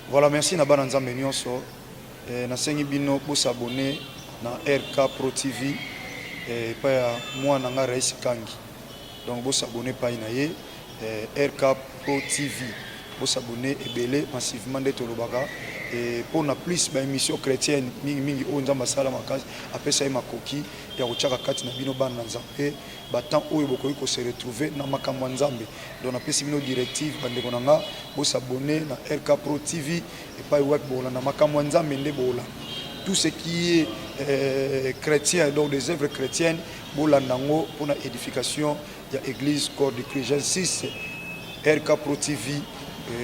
Voilà, merci Nabana Nzambe nyonso. Nasengi bino pour s'abonner na RK Pro TV et pas moi nanga Rais Kangi. Donc vous s'abonner pas inaye RK Pro TV. Vous s'abonner et belé massivement de Tolobaka et pour na plus ba émission chrétienne mingi onza masala makasi après ça makoki ya kuchaka kati na bino bana Nzambe batant oyo bokoyi ko se retrouver na makambo Nzambe. Donc na pesi bino directive bande konanga vous s'abonner na RK Pro TV et pas web bola na makambo Nzambe nde bola. Tout ce qui est chrétien, donc des œuvres chrétiennes, pour l'anango, pour l'édification de l'église Corps de Christ. J'insiste, RK Pro TV,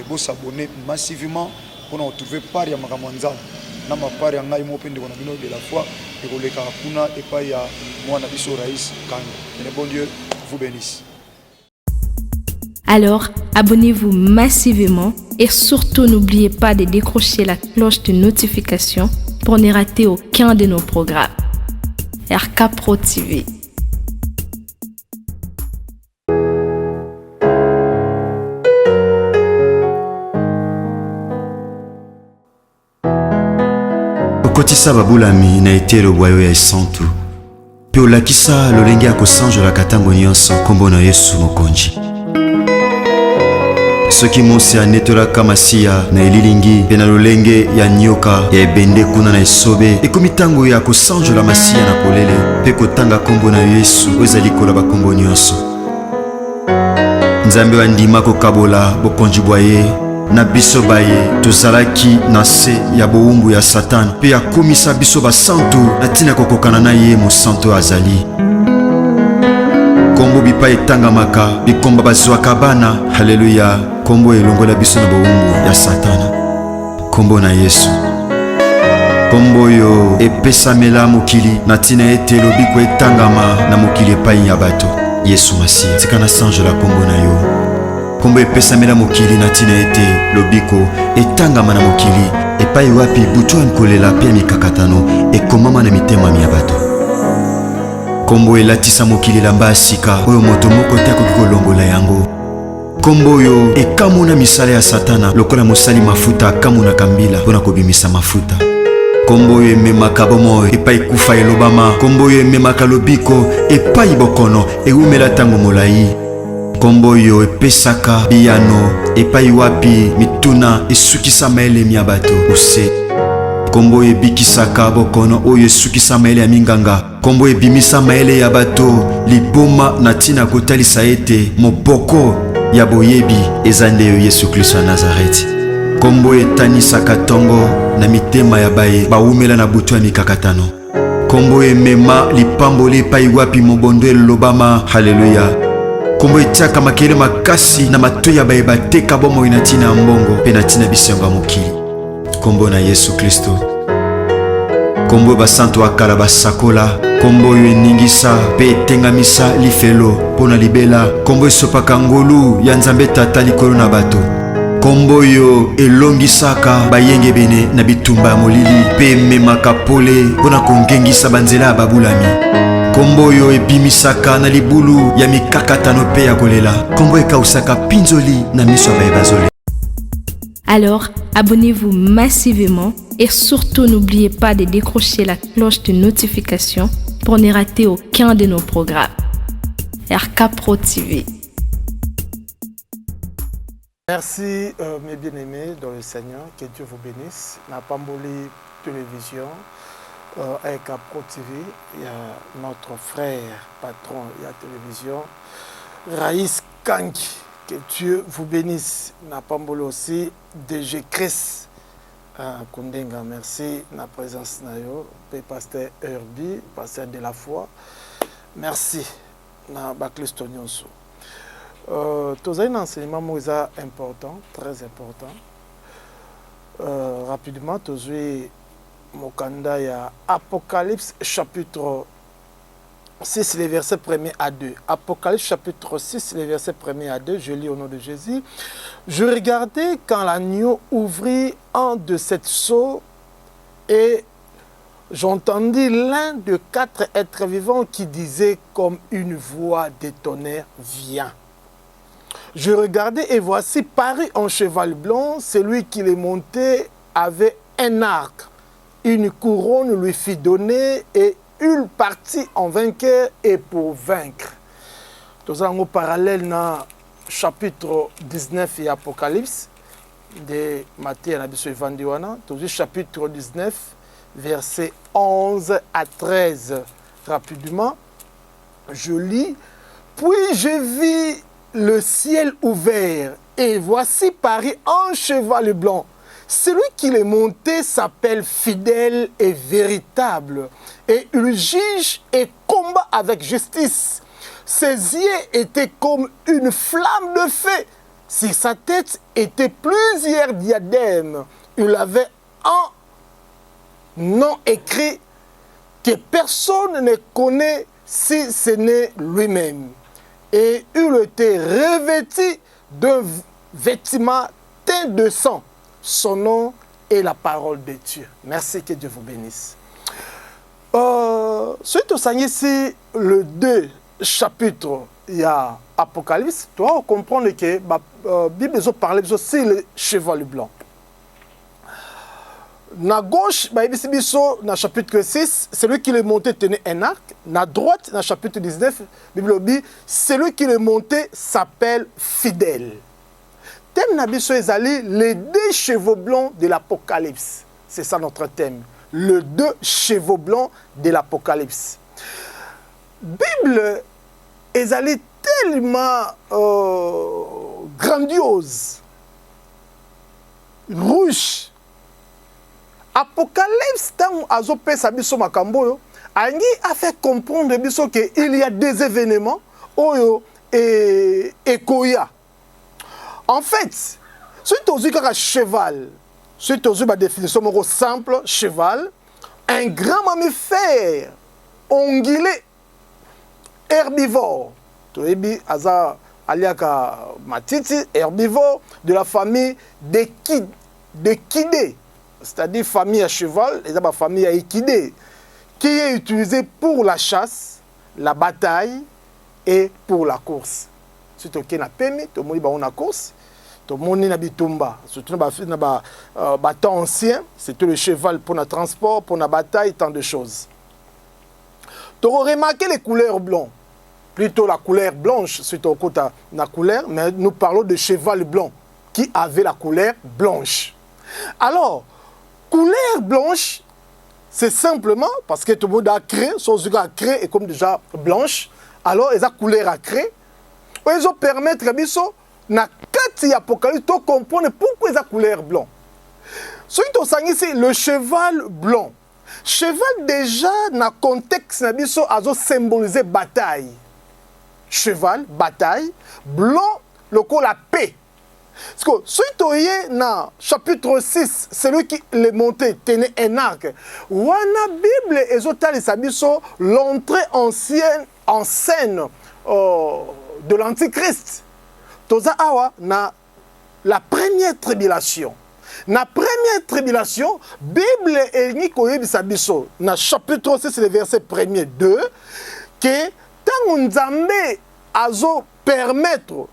vous s'abonner massivement pour nous retrouver par ya Makamanzam. Nous avons par ya Ngaï Mopen de la foi, et pour les Karapuna, et pas ya moi, Nabiso Raïs Kang. Que le bon Dieu vous bénisse. Alors, abonnez-vous massivement et surtout n'oubliez pas de décrocher la cloche de notification pour ne rater aucun de nos programmes. RK Pro TV. Okotisa babulami na été le boyo ya esantu. Pe olakisa lolenge ya kosanjola katango nyonso kombo na Yesu mokonzi. Soki mosi anetolaka masiya na elilingi pe na lolenge ya nyoka ya ebende kuna na esobe ekomi ntango ya kosanjola masiya na polele pe kotanga kombo na Yesu oyo ezali likolo bakombo nyonso. Nzambe andima kokabola bokonzi bwa ye na biso baye tozalaki na se ya bowumbu ya Satan pe akomisa biso basantu na ntina kokokana na ye mosantu azali. Kombo bipa etangamaka bikomba bazwaka bana. Haleluya. Kombo elongola biso na bowumbu ya Satana. Kombo na Yesu. Kombo yo epesamela mokili na ntina ete lobiko etangama na mokili epai ya bato. Yesu Masiya tika na sanjola kombo na yo. Kombo epesamela mokili na ntina ete lobiko etangama na mokili epai wapi butu nkolela pe mikakatano ekomama na mitema ya bato. Kombo elatisa mokili lamba sika oyo moto moko te akoki kolongola yango. Kombo yo ekamuna misala ya Satana lokola mosali mafuta akamuna kambila mpona kobimisa mafuta. Kombo yo ememaka bomo epai kufa elobama. Kombo yo ememaka lobiko epai bokono ewumela ntango molai. Kombo yo epesaka biyano epai wapi mituna esukisa maelemi ya bato ose. Kombo ebikisaka bokono oyo esukisa maele ya minganga. Kombo ebimisa maele ya bato liboma na ntina kotalisa ete moboko ya boyebi eza nde yo Yesu Kristo ya Nazareti. Kombo etanisaka tongo na mitema ya baye bawumela na butu ya mikakatano. Kombo emema lipamboli epai wapi mobondo elobama. Haleluya. Kombo etiaka makele makasi na matoyi ya baye bateka bomoi na ntina ya mbongo mpe na ntina bisengo ya mokili. Kombo na Yesu Kristo. Kombo basantu akala basakola. Kombo yo eningisa pe etengamisa lifelo pona libela. Kombo esopaka ngolu ya Nzambe tata likolo na bato. Kombo yo elongisaka bayenge bene na bitumba ya molili pe ememaka pole pona kongengisa banzela ya babulami. Kombo yo ebimisaka na libulu ya mikakatano pe ya kolela. Kombo ekausaka pinzoli na miso ya baye bazole. Alors, abonnez-vous massivement et surtout n'oubliez pas de décrocher la cloche de notification pour ne rater aucun de nos programmes. RK Pro TV. Merci mes bien-aimés dans le Seigneur, que Dieu vous bénisse. La Pamboli Télévision, RK Pro TV, il y a notre frère, patron de la télévision, Raïs Kangi. Que Dieu vous bénisse. Na Pambolo aussi, DG Chris Kundenga, merci na présence na yo, pasteur Herbie, pasteur de la foi. Merci na Baklisto Nyonso. Tous un enseignement important, très important. Rapidement, tous Mokanda ya Apocalypse chapitre 6, les versets 1er à 2. Apocalypse chapitre 6, les versets 1er à 2. Je lis au nom de Jésus. Je regardais quand l'agneau ouvrit un de ces sceaux et j'entendis l'un de 4 êtres vivants qui disait comme une voix de tonnerre, viens. Je regardais et voici parut un cheval blanc. Celui qui les montait avait un arc. Une couronne lui fut donnée et il partit en vainqueur et pour vaincre. Nous avons un parallèle dans le chapitre 19 et Apocalypse de Matthieu et Vandiwana. Nous chapitre 19, versets 11 à 13. Rapidement, je lis. Puis je vis le ciel ouvert et voici parut un cheval blanc. Celui qui l'est monté s'appelle fidèle et véritable et il juge et combat avec justice. Ses yeux étaient comme une flamme de feu. Sur sa tête étaient plusieurs diadèmes. Il avait un nom écrit que personne ne connaît si ce n'est lui-même. Et il était revêtu d'un vêtement teint de sang. Son nom est la parole de Dieu. Merci, que Dieu vous bénisse. Suite au Seigneur, ici, le 2 chapitre, il y a Apocalypse, tu dois comprendre que la Bible parle aussi le cheval blanc. Na gauche, dans le chapitre 6, celui qui le montait tenait un arc. Na droite, dans le chapitre 19, la Bible dit, celui qui le montait s'appelle fidèle. Thème nabiso ezali, les 2 chevaux blancs de l'Apocalypse. C'est ça notre thème. Le 2 chevaux blancs de l'Apocalypse. Bible ezali tellement grandiose, rouge. Apocalypse, tant azopesa biso makambo, angi a fait comprendre biso qu'il y a des événements oyo et koya. En fait, si tu as un cheval, si tu as une définition simple, cheval, un grand mammifère, ongulé, herbivore. Tu as aliaka matiti, herbivore, de la famille des Kidés. C'est-à-dire famille à cheval, et la famille à équidés, qui est utilisée pour la chasse, la bataille et pour la course. Si tu as un permis, tu as une course, tu as un bitumba, surtout dans le bâton ancien, c'était le cheval pour le transport, pour la bataille, tant de choses. Tu as remarqué les couleurs blanches, plutôt la couleur blanche, c'est au côté de la couleur, mais nous parlons de cheval blanc qui avait la couleur blanche. Alors, couleur blanche, c'est simplement parce que tout le monde a créé, son yeux a créé est comme déjà blanche, alors ils ont couleur à créer. Ils ont permis à biso na kati Apocalypse de comprendre pourquoi ils ont couleur blanc. Ce qui est ici, le cheval blanc. Cheval déjà dans le contexte na biso a symbolisé bataille. Cheval, bataille, blanc, le coup la paix. Parce que si tu es dans le chapitre 6, celui qui l'est monté tenait un arc. Wana Bible et l'entrée en scène de l'Antichrist. Toza awa na la première tribulation. La première tribulation, Bible et Nikoye Sabiso, dans le chapitre 6, le verset 1er 2, que tant Nzambe azo permettre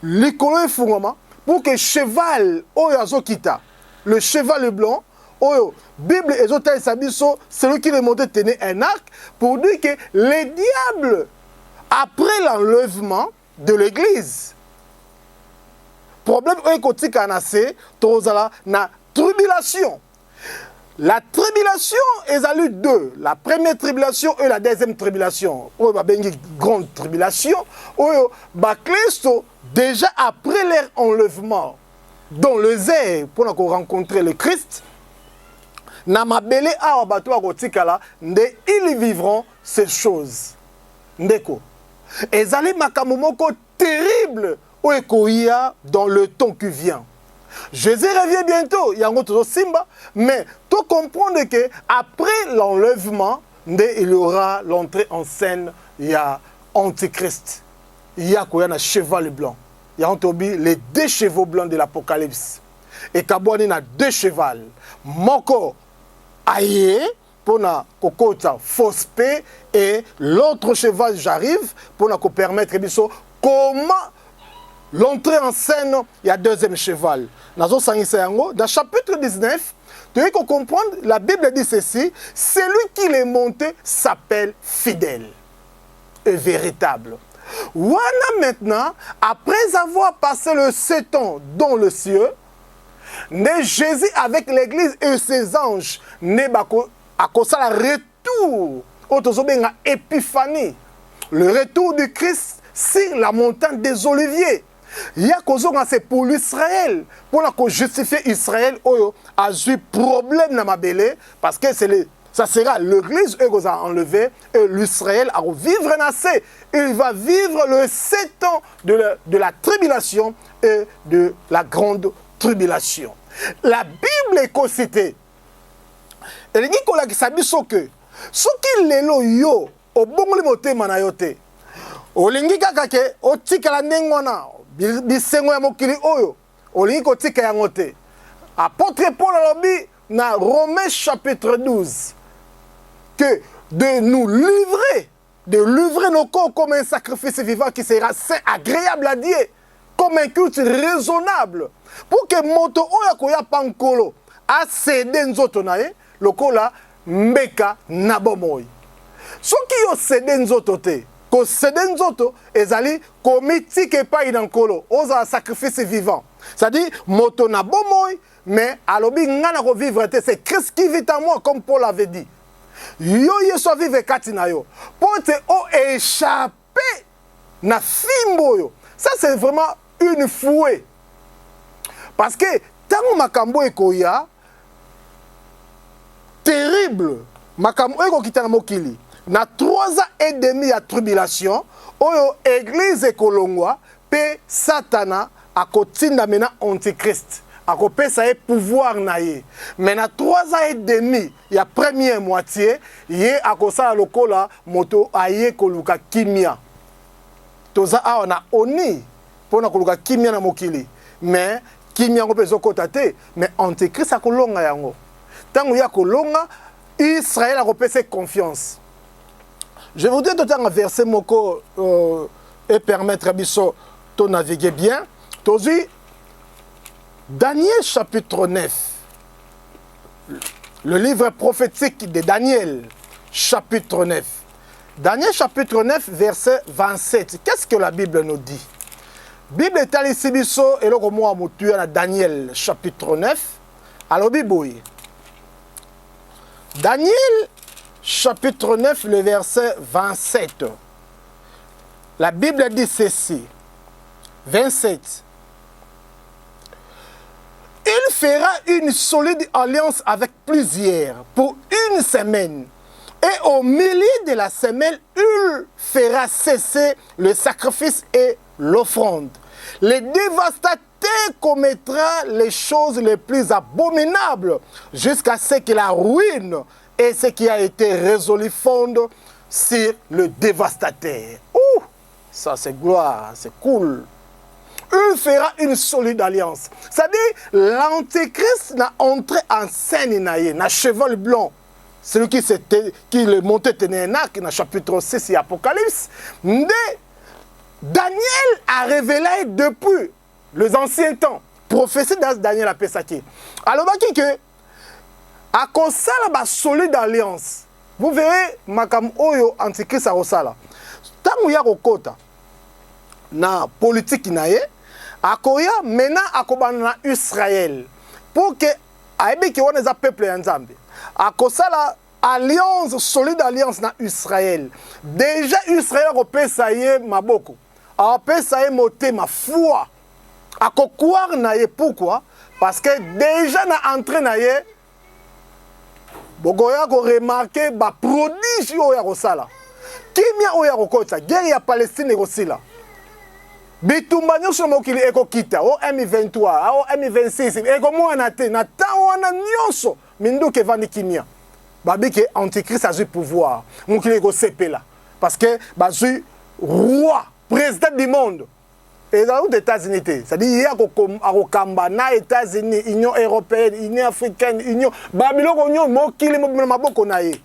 l'école fungoma pour que cheval oyo azokita, le cheval blanc, oyo Bible ezotali sabiso, celui qui le montait tenait un arc pour dire que les diables, après l'enlèvement de l'église, problème oyo kotika na se tozala na tribulation. La tribulation est à lui 2. La première tribulation et la deuxième tribulation. Oyo ba bengi grande tribulation. Oyo ba Christo déjà après leur enlèvement dans le zèle pour rencontrer le Christ. Na mabele awa bato ba kotikala nde ils vivront ces choses. Ndeko. Ezali makambo moko terrible oyo koya dans le temps qui vient. Jésus revient bientôt, il y a un autre simba, mais tu comprends que après l'enlèvement, il y aura l'entrée en scène, il y a Antichrist, il y a un cheval blanc, il y a les 2 chevaux blancs de l'Apocalypse. Et Kabouani a 2 chevaux, Moko aïe pour na kokota fausse paix et l'autre cheval j'arrive pour na permettre comment l'entrée en scène, il y a deuxième cheval. Dans le chapitre 19, tu veux comprendre, la Bible dit ceci, celui qui est monté s'appelle fidèle et véritable. Voilà maintenant, après avoir passé le 7 ans dans le ciel, né Jésus avec l'église et ses anges, né à cause de retour, épiphanie, le retour du Christ sur la montagne des Oliviers. Il y a cause c'est pour l'Israël, pour la justifier Israël, a eu problème dans ma belle, parce que ça sera l'église qui a enlevé et l'Israël a vivre assez. Il va vivre le 7 ans de la tribulation et de la grande tribulation. La Bible est citée. Elle dit qu'on a que ce qui est yo au bon motema na yote. Olingi kakake otikala ndengona bisengo ya mokili oyo. Olingi kotika yango te. Apôtre Paul alobi na Romains chapitre 12 que de nous livrer nos corps comme un sacrifice vivant qui sera saint, agréable à Dieu, comme un culte raisonnable. Pour que moto oya koya pankolo a cédé nzoto na ye, lokola mbeka na bomoi. Soki yo cédé nzoto te, ko cédé nzoto ezali komitike pa inankolo, oza sacrifice vivant. C'est-à-dire moto na bomoi, mais alobi ngana ko vivre te, c'est Christ qui vit en moi comme Paul avait dit. Yo yeso vive kati na yo. Pour te échapper na fimbo yo. Ça c'est vraiment une fouée. Parce que tant makambo ekoya terrible, makambo eko kitana mokili. Na 3 ans et demi ya tribulation, oyo église ekolongwa pe Satana akotinda mena antichrist. Akopesa ye pouvoir na ye. Mais na 3 ans et demi, ya première moitié, ye akosa lokola moto aye koluka kimia. Toza a on a oni pona koluka kimia na mokili. Mais kimia ngo pezo kota te, mais antichrist akolonga yango. Tango ya kolonga, Israël akopesa confiance. Je voudrais tout un verset moko et permettre à biso de naviguer bien. Tozi Daniel chapitre 9, le livre prophétique de Daniel chapitre 9. Daniel chapitre 9 verset 27. Qu'est-ce que la Bible nous dit? Bible est allée ici biso et le mot amutu à Daniel chapitre 9. Alors biboui. Daniel chapitre 9 le verset 27. La Bible dit ceci. 27. Il fera une solide alliance avec plusieurs pour une semaine. Et au milieu de la semaine, il fera cesser le sacrifice et l'offrande. Le dévastateur commettra les choses les plus abominables jusqu'à ce que la ruine et ce qui a été résolu fondent sur le dévastateur. Ouh, ça c'est gloire, c'est cool. Il fera une solide alliance. C'est-à-dire, l'antéchrist n'a entré en scène, n'a cheval blanc. Celui qui est monté Ténénak, dans le chapitre 6 de l'Apocalypse. Daniel a révélé depuis les anciens temps. Prophétie dans Daniel a pesaki. Alors, que à cause de la solide alliance, vous verrez, makam oyo antéchrist a rosala. Tant qu'il y a okota, na politique naye, akoya mena akobana na Israël pour que aibe ki wana za peuple ya Nzambe akosala alliance solide alliance na Israël. Déjà Israël akopesa ye maboko, akopesa ye motema foi, akokuar na ye. Pourquoi? Parce que déjà na entrée na ye bogoya ko remarquer ba prodige oya kosala kimia oya kokota guerre ya Palestine ekosila. Bitumba nyonso mokili ekokita o M23 o M26 ekomona te na temps wana nyonso minduke vandi kimia babike antichrist a eu pouvoir mokili ekosepela parce que bazui roi président du monde et dans les États-Unis c'est-à-dire il y a akokamba na États-Unis, Union européenne, Union africaine, Union babiloko nyo mokili maboko na ye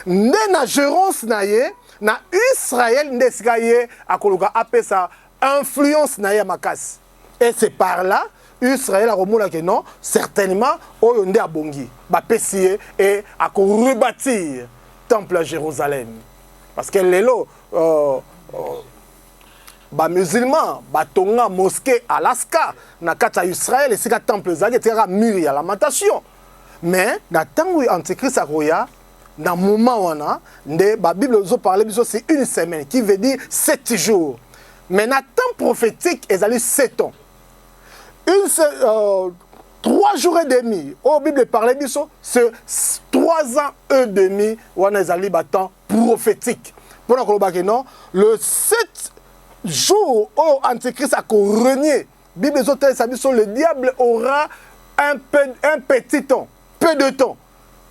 nde na gérance na ye na Israël ndesika ye akoluka apesa influence na ya makasi. Et c'est par là Israël a remonté que non, certainement oyonde abongi ba pesier et à rebâtir temple à Jérusalem. Parce que lelo ba musulman ba tonga mosquée à Alaska na kata Israël et c'est ka temple zaki tera mur ya lamentation. Mais na tangu antichrist akoya dans moment wana nde ba Bible zo parler biso c'est une semaine qui veut dire 7 jours. Mais na temps prophétique ezali 7 ans. 3 jours et demi. Au Bible parlait biso c'est 3 ans et demi wana ezali ba temps prophétique. Pour na koloba ke non, le 7 jours où Antichrist a renié, Bible le diable aura un petit temps, peu de temps.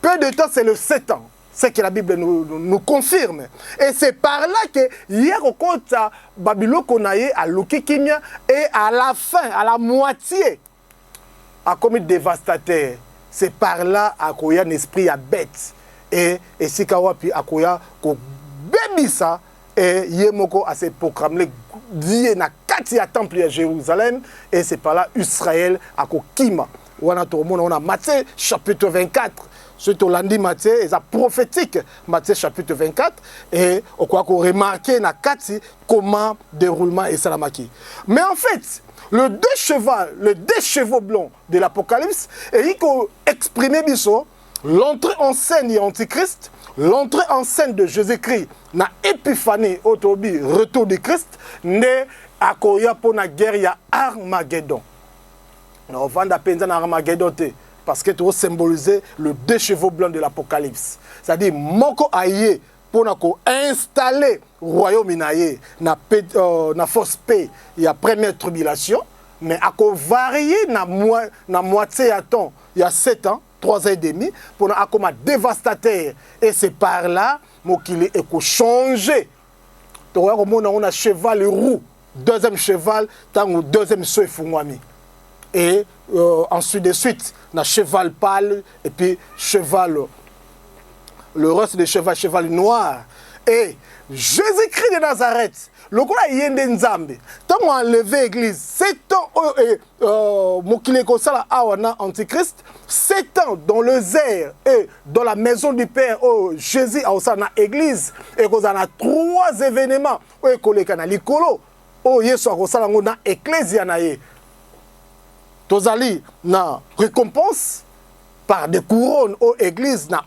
Peu de temps, c'est le 7 ans. C'est que la Bible nous confirme. Et c'est par là que hier au compte Babylone Konaye à Lokikimia et à la fin, à la moitié, a commis dévastateur. C'est par là qu'il y a un esprit à bête. Et si Kawapi a koya ko bébisa et Yemoko a se proclamé dit na kati à temple à Jérusalem et c'est par là Israël a ko kima. On a Matthieu chapitre 24. C'est au lundi Matthieu, et ça prophétique, Matthieu chapitre 24, et on croit qu'on remarque na kati comment déroulement et salamaki. Mais en fait, le deux chevaux blancs de l'Apocalypse, et il faut exprimer biso l'entrée en scène de Antichrist, l'entrée en scène de Jésus-Christ, na épiphanie autobi retour de Christ, né à Koya pour la guerre ya Armageddon. On va d'appeler na Armageddon parce que tu as symbolisé le deux chevaux blancs de l'Apocalypse. C'est-à-dire, moko aye pour installer le royaume inaye na fausse paix, il y a première tribulation, mais à varier na moitié à temps, il y a 7 ans, 3 ans et demi, pour comme dévastateur. Et c'est par là qu'il est changer. Tu vois, on a cheval roux, deuxième cheval, tant deuxième souhait fungwami. Et ensuite de suite, on a cheval pâle et puis cheval, le reste de cheval noir. Et Jésus-Christ de Nazareth, le coup là, il y a des Nzambe. Tant qu'on a enlevé l'église, 7 ans, Antichrist, 7 ans dans le zère et dans la maison du Père, Jésus a aussi l'église. Et qu'on a 3 événements. Et qu'on a l'écolo. Yesu a aussi l'église. Tozali na récompense par des couronnes aux églises na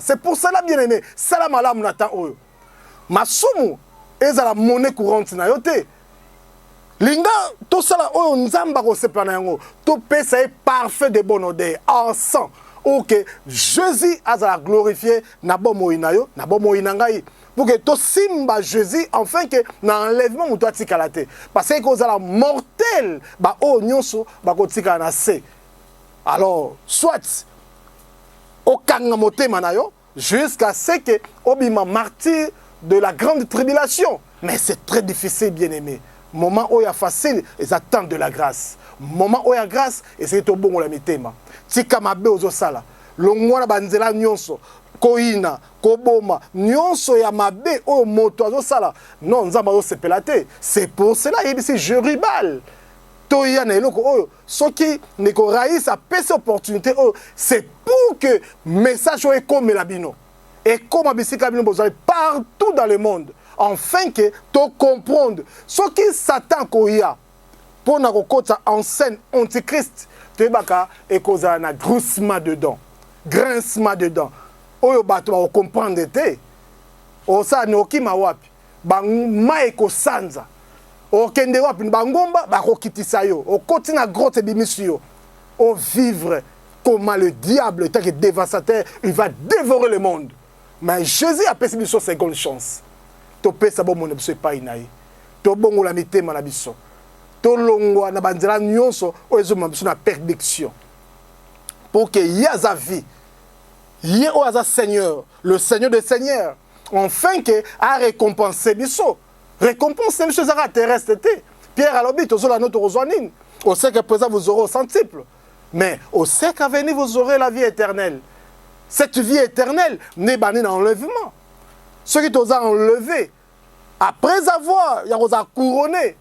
c'est pour cela bien aimé salam alam natan oyo masumu ezala monnaie courante na yote linga to sala oyo nzamba ko sepana yango to pesa est parfait de bonne odeur encens OK Jésus azala glorifié na bomo inayo na bomo inangai pour que to simba Jésus enfin que na enlèvement muto atikala te parce que kozala mortel ba o nyonso ba kotika na se alors soit au kanga motema na yo jusqu'à ce que obima martyr de la grande tribulation mais c'est très difficile bien aimé moment où il y a facile ils attendent de la grâce moment où il y a grâce et c'est au bon la mitema tika mabe ozosala longwana banzela nyonso koina koboma nyonso ya mabe o moto azosala non nzamba osepela te c'est pour cela yebisi Jerubal toya na eloko oyo soki neko raïs a pese opportunité oyo c'est pour que message oyo ekomela bino ekoma bisika bino bozali partout dans le monde afin que to comprendre soki Satan koya pour na kokota en scène antichrist toyebaka ekozala na grincement dedans oyo bato ba comprendre te osa noki mawapi bangma ekosanza okende wapi bangomba bakokitisa yo okoti na grotte bimisi yo o vivre comment le diable tant que dévastateur il va dévorer le monde mais Jésus a pesi biso seconde chance to pesa bo mona biso pa inayi to bongola mitema na biso to longwa na banzela nyonso o ezoma biso na perdiction pour que yaza vie Yé oaza Seigneur, le Seigneur des Seigneurs, enfin que a récompensé biso. Récompenser monsieur Zara terrestre. Pierre Alobi, tous la notre rosoanine. Au sait qu'à présent vous aurez au centuple. Mais au sait qu'à venir vous aurez la vie éternelle. Cette vie éternelle n'est pas un enlèvement. Ceux qui t'ont enlevé, après avoir, il y a couronné,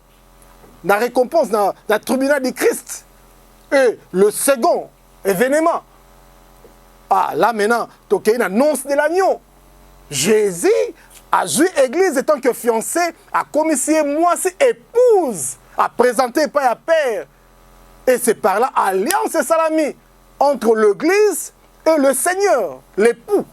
la récompense dans le tribunal du Christ. Et le second événement, là maintenant, tu as une annonce de l'agneau. Jésus a joué l'église étant que fiancé, a commissionné moi, c'est épouse, a présenté par à père. Et c'est par là, alliance et salami entre l'église et le Seigneur, l'époux.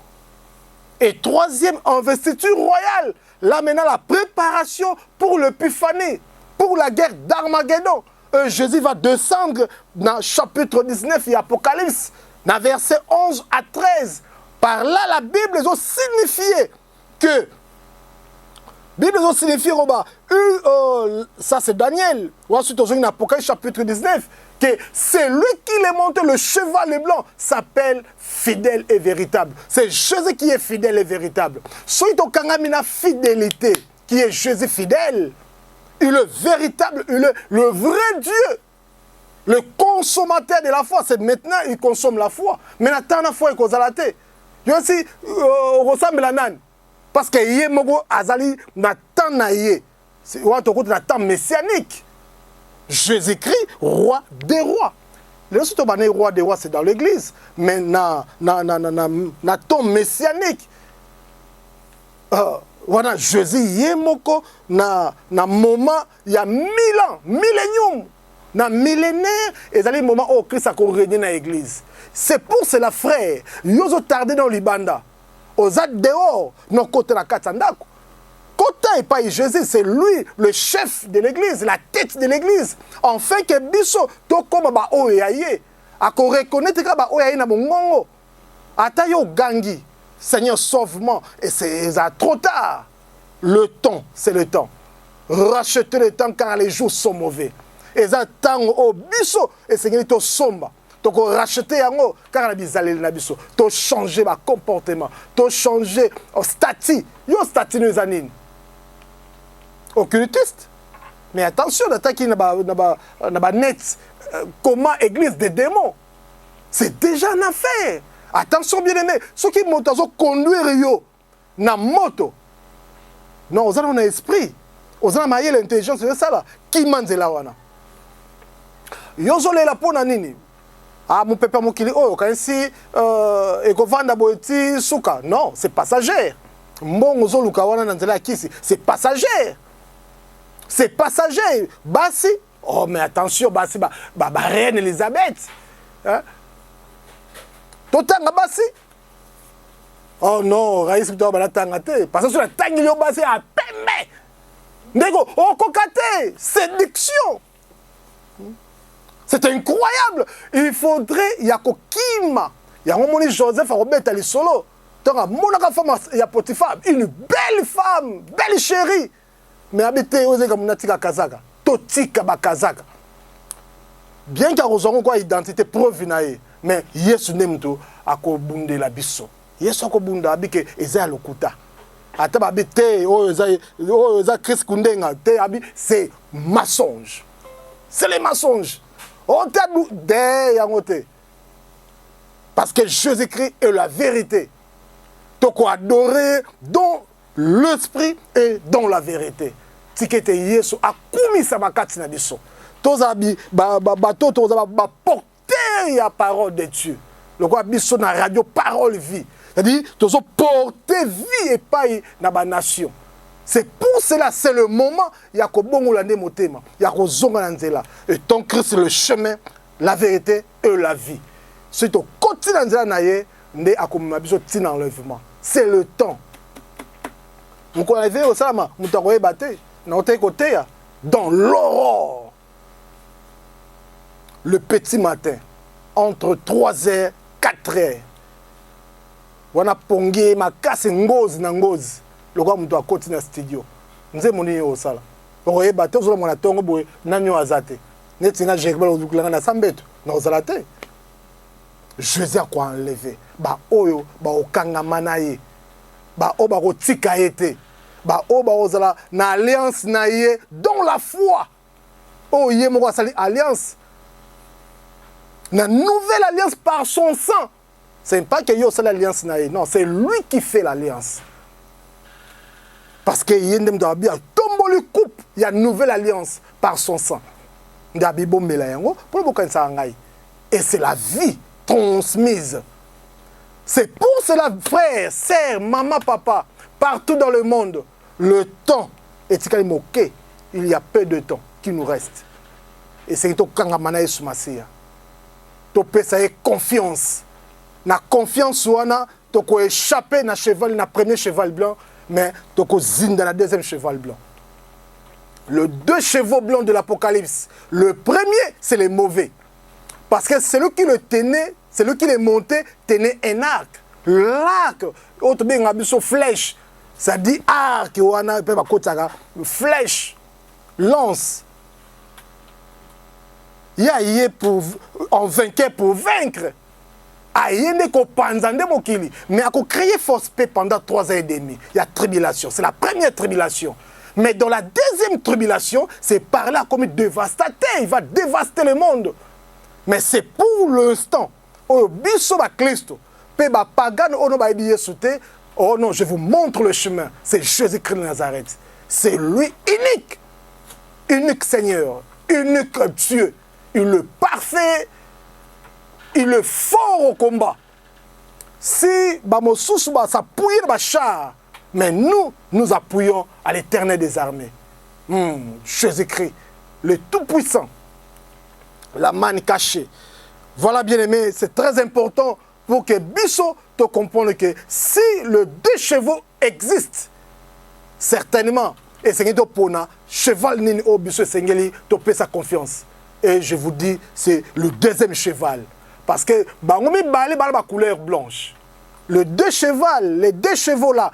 Et troisième, investiture royale. Là maintenant, la préparation pour l'épiphanie, pour la guerre d'Armageddon. Jésus va descendre dans chapitre 19 et Apocalypse, dans versets 11 à 13. Par là, la Bible a signifié que, ça c'est Daniel, ou ensuite dans Apocalypse chapitre 19, que celui qui les monte, le cheval blanc, s'appelle fidèle et véritable. C'est Jésus qui est fidèle et véritable. Celui qui a fidélité, qui est Jésus fidèle, il est véritable, il est le vrai Dieu. Le consommateur de la foi, c'est maintenant il consomme la foi. Mais maintenant, la foi est causée à la tête. Il y a aussi, ressemble à nan. Parce que y a azali na temps naïe. C'est un temps messianique. Jésus-Christ, roi des rois. Le roi des rois, c'est dans l'église. Mais na temps messianique. Voilà, Jésus yemoko na moment il y a 1000 ans, millénium, na millénaire et dans les moments où Christ a régné dans l'église. C'est pour cela frère, ils ont tardé dans l'Ibanda. Aux ad dehors, non côté la Katandako. Côté et pas Jésus, c'est lui le chef de l'église, la tête de l'église. Enfin que biso to comme ba oyaye, a ko reconnaître ka ba oyaye na mongongo. Atayo gangi. Seigneur, sauve-moi. Et c'est trop tard. Le temps, c'est le temps. Racheter le temps car les jours sont mauvais. Et ça, temps au biso, et Seigneur, tu somba. Tu racheter yango car la bizalé na biso. Tu changer ma comportement. Tu changer au statut. Yo statut nous anine. Occultiste. Mais attention, d'attaquer na net. Comment église des démons. C'est déjà une affaire. Attention bien aimé, ceux qui montent à conduire yo na moto. Non, aux gens ont esprit. Aux gens maillé l'intelligence de ça là. Qui manze la wana. Yo zolé la pona nini. Ah mon papa mon kili oh quand si eko vanda boeti suka. Non, c'est passager. Mbongo zoluka wana na nzela kisi, c'est passager. C'est passager. Basi. Oh mais attention, basi ba reine Elisabeth. Hein? Totanga basi. Oh non, raïs to balatanga te. Parce que sur la tangi yo basi a pembe. Ndeko, oh kokate, séduction. C'est incroyable. Il faudrait yako kima. Ya moni Joseph a robeta li solo. Tonga monaka femme ya Potiphar, une belle femme, belle chérie. Mais habité ose comme natika kazaka. Totika ba kazaka. Bien qu'à rozongo quoi identité preuve nae. Mais Yesu nemto akobunde la biso. Yesu akobunda abike eza lokuta. Ata babite o eza Christ kundenga te abi c'est mensonge. C'est les mensonges. On t'a de yangote. Parce que Jésus-Christ est la vérité. Toko adorer dans l'esprit et dans la vérité. Tikete Yesu akumisa bakati na biso. Tozabi bato toza ba porter la parole de Dieu. Le quoi biso na radio parole vie. C'est-à-dire tozo porter vie et pas na ba nation. C'est pour cela c'est le moment ya ko bongola nde motema, ya ko zonga na nzela. Et ton Christ le chemin, la vérité et la vie. C'est au côté na nzela na ye nde akomema biso tina enlèvement. C'est le temps. Vous connaissez au salama, mutakoye baté, na ote côté ya dans l'aurore. Le petit matin entre 3h et 4h. Wana pongi makasi ngozi na ngozi. Lokwa mtu akoti na studio. Nze moni yo sala. Oye baté ozola mona tongo boye nanyo azate. Netinga jekbalo dukulanga na sambeto. Na ozala te. Jésus a quoi enlever. Ba oyo ba okanga manaye. Ba o ba kotika ete. Ba o ba ozala na alliance na ye dans la foi. Oh ye moko sali alliance. La nouvelle alliance par son sang. Ce n'est pas que yo c'est l'alliance na ye. Non, c'est lui qui fait l'alliance. Parce que yendem doit bien tomber le coupe, il y a une nouvelle alliance par son sang. Et c'est la vie transmise. C'est pour cela, frère, sœur, maman, papa, partout dans le monde, le temps est moqué. Il y a peu de temps qui nous reste. Et c'est que tu as confiance. Na confiance, tu as échappé na cheval, na premier cheval blanc, mais tu as zinda na deuxième cheval blanc. Le 2 chevaux blancs de l'Apocalypse, le premier, c'est les mauvais. Parce que celui qui le tenait, celui qui les montait, tenait un arc. L'arc, autre bien, flèche. Ça dit arc, flèche, lance. Il y a en vainqueur pour vaincre. Mais à créer force paix pendant 3 ans et demi. Il y a tribulation. C'est la première tribulation. Mais dans la deuxième tribulation, c'est par là comme dévastateur. Il va dévaster le monde. Mais c'est pour l'instant. Oh non, je vous montre le chemin. C'est Jésus-Christ de Nazareth. C'est lui unique. Unique Seigneur. Unique Dieu. Il est parfait. Il est fort au combat. Si ça pouille le char, mais nous appuyons à l'Éternel des armées. Jésus-Christ, le Tout-Puissant, la manne cachée. Voilà, bien aimé, c'est très important pour que Bisso te comprenne que si le 2 chevaux existe, certainement, et c'est pour cheval nini au Bisso Sengeli, tu peux sa confiance. Et je vous dis, c'est le deuxième cheval. Parce que la couleur blanche. Les 2 chevaux là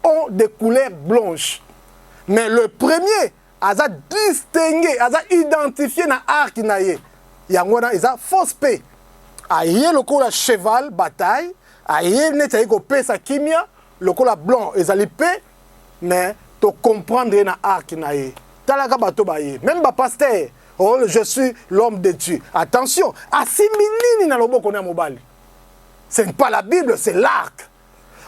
ont des couleurs blanches. Mais le premier, il a distingué, il a identifié dans l'arc qui naïe. Il y a une fausse paix. Il y a le cheval, bataille. Il y a une paix, sa kimia. Le couleur blanc, il y a paix. Mais tu comprends dans l'arc qui naïe. Même le pasteur. Oh, je suis l'homme de Dieu. Attention, ce n'est pas la Bible, c'est l'arc.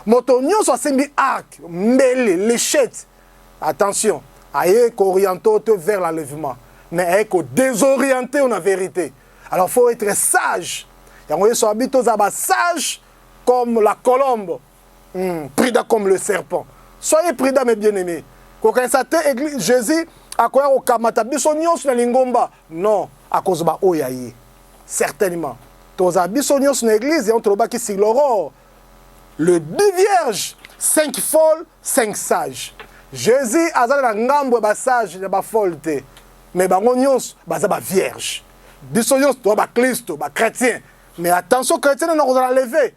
Motonio soit semi arc, mêlé, l'échette. Attention, aïe qu'orienter vers l'enlèvement, mais aïe que désorienter en vérité. Alors il faut être sage. Il y a des sage comme la colombe, prudent comme le serpent. Soyez prudents mes bien-aimés. Quand Jésus a quoi au kamata biso nyonso na lingomba non à cause ba oyaye certainement tous abiso nyonso na église et on troba ki sur l'aurore le 10 vierges 5 folles 5 sages Jésus azala na ngambo ba sage na ba folte mais bango nyonso baza ba vierge biso nyonso to ba Kristo ba chrétien mais attention chrétien na ko za lever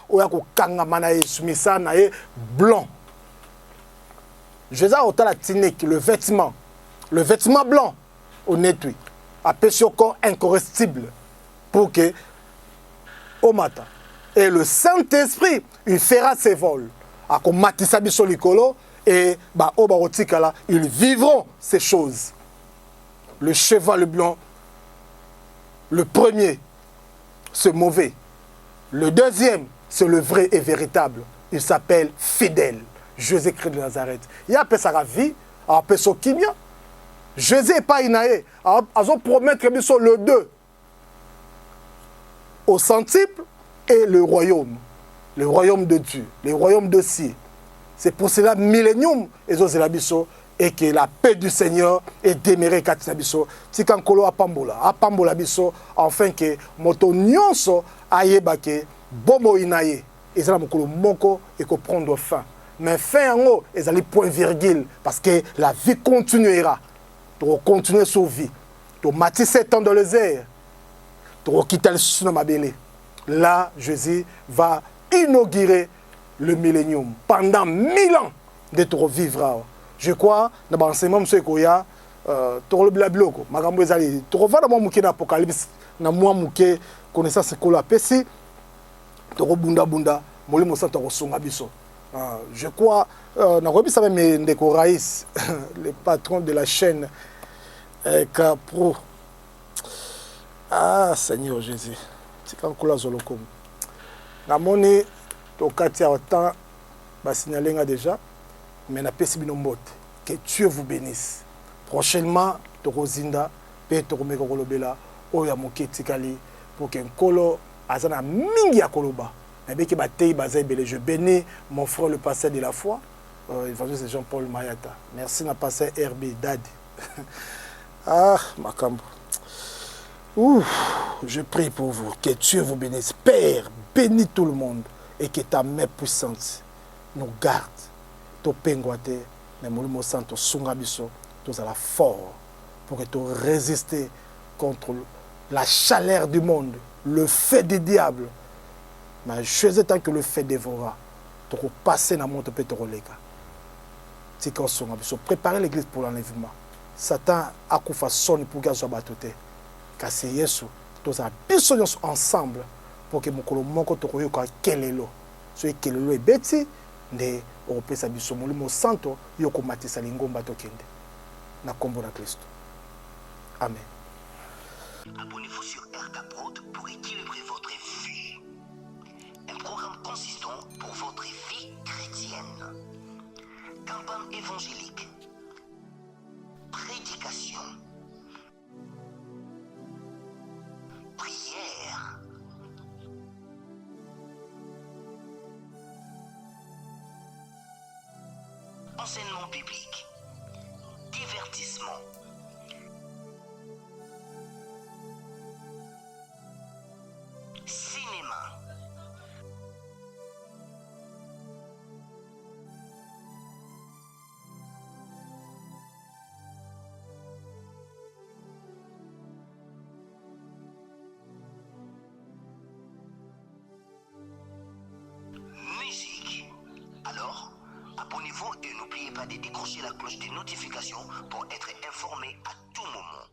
oya ko kanga mana Yesu misana e blanc. Jésus a la tunique, le vêtement blanc, au nettoie, à sur corps incorruptible, pour que, au matin, et le Saint-Esprit, il fera ses vols, à comme Matisabi Solikolo, et au Barotikala, ils vivront ces choses. Le cheval blanc, le premier, c'est mauvais. Le deuxième, c'est le vrai et véritable. Il s'appelle fidèle. Jésus-Christ de Nazareth. Il y a appelé ça la vie, appelé ça kimia. Jésus n'est pas inaé. Ils ont promis que le 2 au centuple et le royaume de Dieu, le royaume de Dieu. C'est pour cela millénium et que la paix du Seigneur est demeurée Katinabiso. Tikankolo apambola biso enfin que moto nyonso ayebake bomo inaye. Et ça mokolo moko et ko prendre fin. Mais fin en haut, ils allaient point virgule parce que la vie continuera. Tu vas continuer sur vie. Tu vas matiner 7 ans dans les airs. Tu vas quitter le sous ma belle. Là, Jésus va inaugurer le millénium. Pendant 1000 ans, de te revivre. Je crois, dans l'enseignement, monsieur Koya, tu vas le blablo. Magambo ezali. Tu vas dans mon apocalypse, dans moi mouké connaissance que la pesi. Tu vas bunda. Moli mosa tu vas songa biso. Je crois, Ndeko Raïs, le patron de la chaîne Capro. Seigneur Jésus. C'est quand on a zolokom. Namoni, to katia autant, signaler déjà, mais na pesi binombote. Que Dieu vous bénisse. Prochainement, tokozinda mpe tokomeka kolobela oyo ya moke etikali pour que nkolo aza na mingi ya koloba nayebiki bateyi baza ebele. Je bénis mon frère le pasteur de la foi, évangéliste Jean-Paul Mayata. Merci na pasteur RB Dadi. Ah, makambo. Ouh, je prie pour vous, que Dieu vous bénisse. Père, bénis tout le monde et que ta main puissante nous garde. To pengoate, mais molimo santo sunga biso, tous à la fort pour que tu résister contre la chaleur du monde, le feu des diables. Mais je tant que le feu dévora, tu vas passer dans le monde de Pétroléka. C'est quand on a préparé l'église pour l'enlèvement. Satan a fait façon pour que soit battu. Car c'est Yesu, tous à besoin ensemble pour que mon colombo to koyoka kelelo. So kelelo e beti ne opesa biso molimo santo yoko matisa lingomba to kende. Na kombo na Kristo. Amen. Abonnez-vous sur RK Prod pour équilibrer votre vie. Un programme consistant pour votre vie chrétienne. Campagne évangélique. Prédication. Prière. Enseignement biblique. Divertissement. Cinéma. Musique. Alors, abonnez-vous et n'oubliez pas de décrocher la cloche des notifications pour être informé à tout moment.